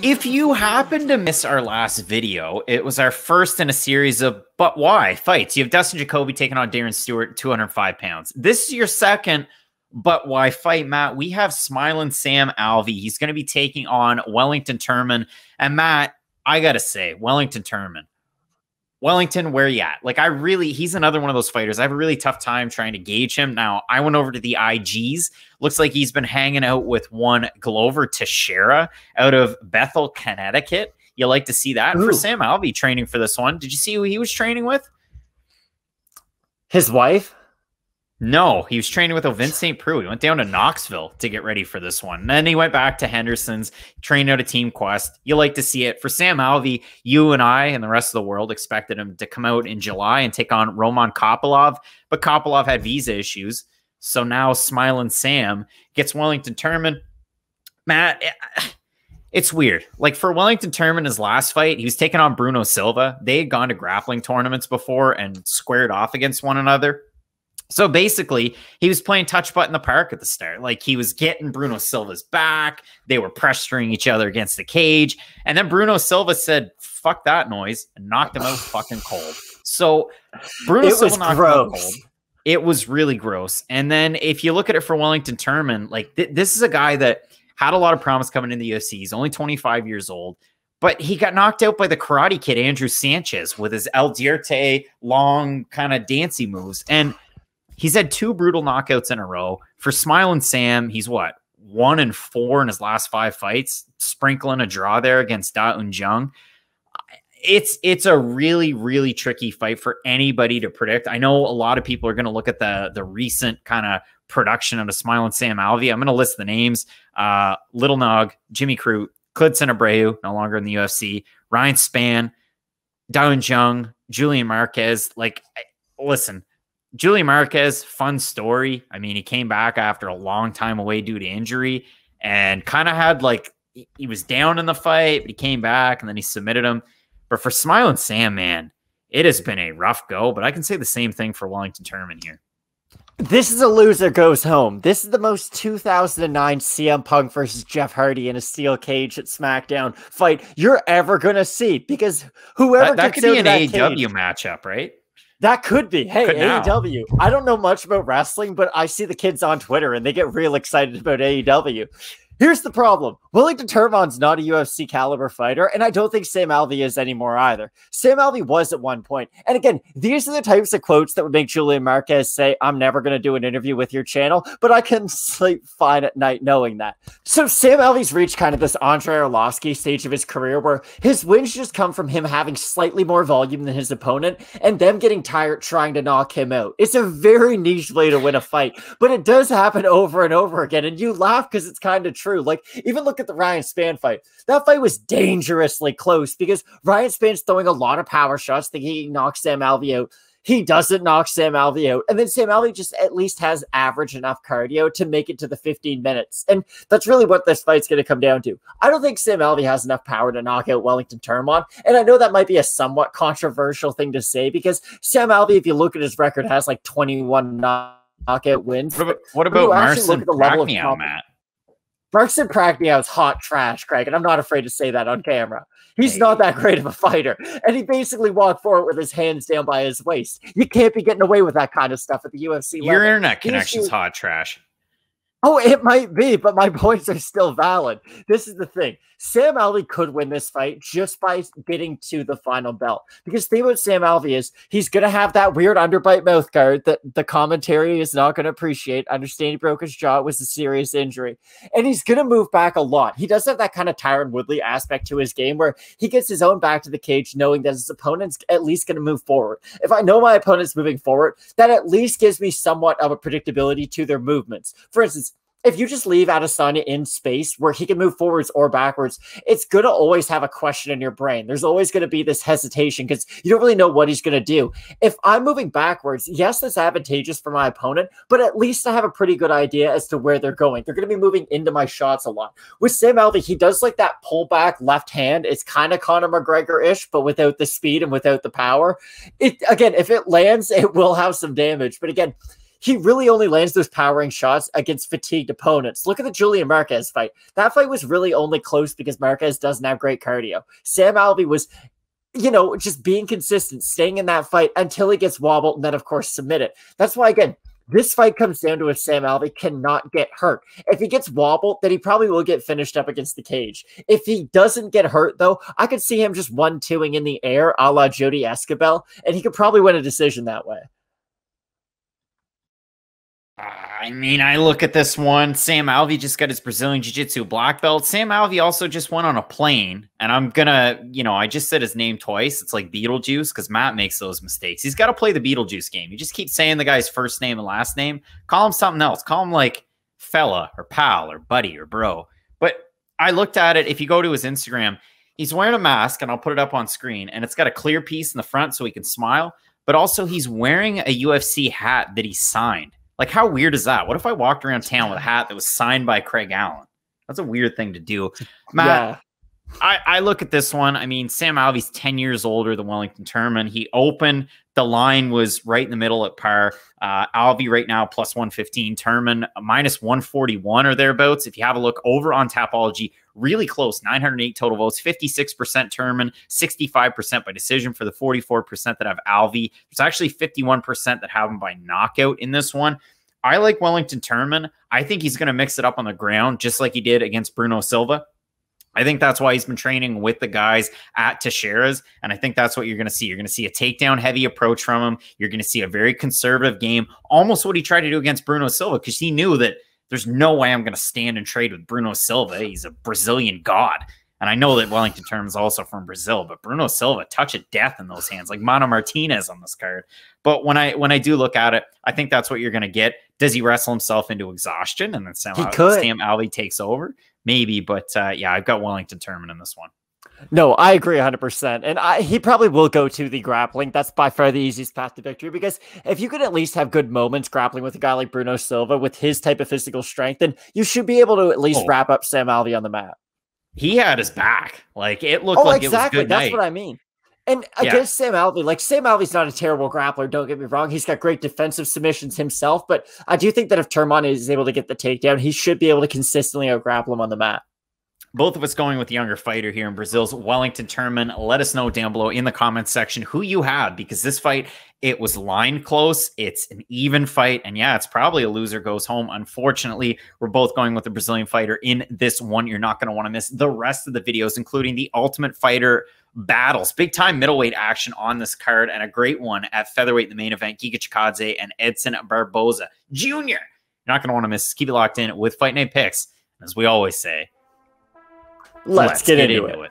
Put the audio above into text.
If you happen to miss our last video, it was our first in a series of But Why fights. You have Dustin Jacoby taking on Darren Stewart, 205 pounds. This is your second But Why fight, Matt. We have Smiling Sam Alvey. He's going to be taking on Wellington Turman. And Matt, I got to say, Wellington Turman. Wellington, where you at? Like, he's another one of those fighters. I have a really tough time trying to gauge him. Now, I went over to the IGs. Looks like he's been hanging out with one Glover Teixeira out of Bethel, Connecticut. You like to see that. For Sam Alvey training for this one. Did you see who he was training with? His wife? No, he was training with Vince St. Preux. He went down to Knoxville to get ready for this one. And then he went back to Henderson's, trained out of Team Quest. You like to see it. For Sam Alvey, you and I and the rest of the world expected him to come out in July and take on Roman Kopylov, but Kopylov had visa issues. So now Smiling Sam gets Wellington Turman. Matt, it's weird. Like, for Wellington Turman, his last fight, he was taking on Bruno Silva. They had gone to grappling tournaments before and squared off against one another. So basically, he was playing touch butt in the park at the start. Like, he was getting Bruno Silva's back. They were pressuring each other against the cage. And then Bruno Silva said, fuck that noise, and knocked him out fucking cold. So Bruno Silva knocked him out cold. It was really gross. And then if you look at it for Wellington Turman, like, this is a guy that had a lot of promise coming into the UFC. He's only 25 years old. But he got knocked out by the Karate Kid, Andrew Sanchez, with his El Dierte long kind of dancey moves. And he's had 2 brutal knockouts in a row. For Smiling Sam, he's what? 1-4 in his last 5 fights, sprinkling a draw there against Da Un Jung. It's a really, really tricky fight for anybody to predict. I know a lot of people are going to look at the recent kind of production of a Smiling Sam Alvey. I'm going to list the names. Little Nog, Jimmy Crute, Klidson Abreu, no longer in the UFC, Ryan Spann, Da Un Jung, Julian Marquez. Like, listen, Julian Marquez, fun story. I mean, he came back after a long time away due to injury and kind of had, like, he was down in the fight, but he came back and then he submitted him. But for Smiling Sam, man, it has been a rough go, but I can say the same thing for Wellington Turman here. This is a loser goes home. This is the most 2009 CM Punk versus Jeff Hardy in a steel cage at SmackDown fight you're ever going to see, because whoever that could be an AEW matchup, right? That could be. Hey, AEW. I don't know much about wrestling, but I see the kids on Twitter and they get real excited about AEW. Here's the problem. Wellington Turman's not a UFC caliber fighter, and I don't think Sam Alvey is anymore either. Sam Alvey was at one point. And again, these are the types of quotes that would make Julian Marquez say, I'm never going to do an interview with your channel, but I can sleep fine at night knowing that. So Sam Alvey's reached kind of this Andrei Arlovski stage of his career where his wins just come from him having slightly more volume than his opponent and them getting tired trying to knock him out. It's a very niche way to win a fight, but it does happen over and over again, and you laugh because it's kind of true. Like, even look at the Ryan Spann fight. That fight was dangerously close because Ryan Spann's throwing a lot of power shots thinking he knocks Sam Alvey out. He doesn't knock Sam Alvey out. And then Sam Alvey just at least has average enough cardio to make it to the 15 minutes. And that's really what this fight's going to come down to. I don't think Sam Alvey has enough power to knock out Wellington Turman. And I know that might be a somewhat controversial thing to say because Sam Alvey, if you look at his record, has like 21 knockout wins. What about Marcin Prachnio, Matt? Marcin Prachnio is hot trash, Craig, and I'm not afraid to say that on camera. He's not that great of a fighter, and he basically walked forward with his hands down by his waist. You can't be getting away with that kind of stuff at the UFC level. Your internet connection's hot trash. Oh, it might be, but my points are still valid. This is the thing. Sam Alvey could win this fight just by getting to the final belt. Because the thing about Sam Alvey is he's going to have that weird underbite mouth guard that the commentary is not going to appreciate. Understand he broke his jaw. It was a serious injury. And he's going to move back a lot. He does have that kind of Tyron Woodley aspect to his game where he gets his own back to the cage knowing that his opponent's at least going to move forward. If I know my opponent's moving forward, that at least gives me somewhat of a predictability to their movements. For instance, if you just leave Adesanya in space where he can move forwards or backwards, it's going to always have a question in your brain. There's always going to be this hesitation because you don't really know what he's going to do. If I'm moving backwards, yes, that's advantageous for my opponent, but at least I have a pretty good idea as to where they're going. They're going to be moving into my shots a lot. With Sam Alvey, he does like that pullback left hand. It's kind of Conor McGregor-ish, but without the speed and without the power. Again, if it lands, it will have some damage. But again, he really only lands those powering shots against fatigued opponents. Look at the Julian Marquez fight. That fight was really only close because Marquez doesn't have great cardio. Sam Alvey was, you know, just being consistent, staying in that fight until he gets wobbled and then, of course, submit it. That's why, again, this fight comes down to if Sam Alvey cannot get hurt. If he gets wobbled, then he probably will get finished up against the cage. If he doesn't get hurt, though, I could see him just 1-2ing in the air a la Jody Escobel, and he could probably win a decision that way. I mean, I look at this one. Sam Alvey just got his Brazilian Jiu-Jitsu black belt. Sam Alvey also just went on a plane, and I'm gonna, you know, I just said his name twice. It's like Beetlejuice because Matt makes those mistakes. He's got to play the Beetlejuice game. You just keep saying the guy's first name and last name. Call him something else. Call him like fella or pal or buddy or bro. But I looked at it. If you go to his Instagram, he's wearing a mask, and I'll put it up on screen, and it's got a clear piece in the front so he can smile. But also he's wearing a UFC hat that he signed. Like, how weird is that? What if I walked around town with a hat that was signed by Craig Allen? That's a weird thing to do. Matt, yeah. I look at this one. I mean, Sam Alvey's 10 years older than Wellington Turman. He opened. The line was right in the middle at par. Alvey right now, plus 115. Turman, minus 141 or thereabouts. If you have a look over on Tapology, really close. 908 total votes. 56% Turman, 65% by decision for the 44% that have Alvey. There's actually 51% that have him by knockout in this one. I like Wellington Turman. I think he's going to mix it up on the ground, just like he did against Bruno Silva. I think that's why he's been training with the guys at Teixeira's, and I think that's what you're going to see. You're going to see a takedown-heavy approach from him. You're going to see a very conservative game, almost what he tried to do against Bruno Silva, because he knew that there's no way I'm going to stand and trade with Bruno Silva. He's a Brazilian god. And I know that Wellington Turman is also from Brazil, but Bruno Silva, touch of death in those hands, like Mano Martinez on this card. But when I do look at it, I think that's what you're going to get. Does he wrestle himself into exhaustion and then Sam Alvey takes over? Maybe, but yeah, I've got Wellington Turman in this one. No, I agree 100%. And he probably will go to the grappling. That's by far the easiest path to victory, because if you could at least have good moments grappling with a guy like Bruno Silva with his type of physical strength, then you should be able to at least wrap up Sam Alvey on the mat. He had his back. Like, it looked like exactly. It was good. That's night. What I mean. And against Sam Alvey, like, Sam Alvey's not a terrible grappler, don't get me wrong. He's got great defensive submissions himself, but I do think that if Turman is able to get the takedown, he should be able to consistently out-grapple him on the mat. Both of us going with the younger fighter here in Brazil's Wellington Turman. Let us know down below in the comments section who you had, because this fight, it was line close. It's an even fight. And yeah, it's probably a loser goes home. Unfortunately, we're both going with the Brazilian fighter in this one. You're not going to want to miss the rest of the videos, including the Ultimate Fighter battles. Big time middleweight action on this card, and a great one at featherweight, the main event, Giga Chikadze and Edson Barboza Jr. You're not going to want to miss. Keep it locked in with Fight Night Picks. As we always say, let's get into it.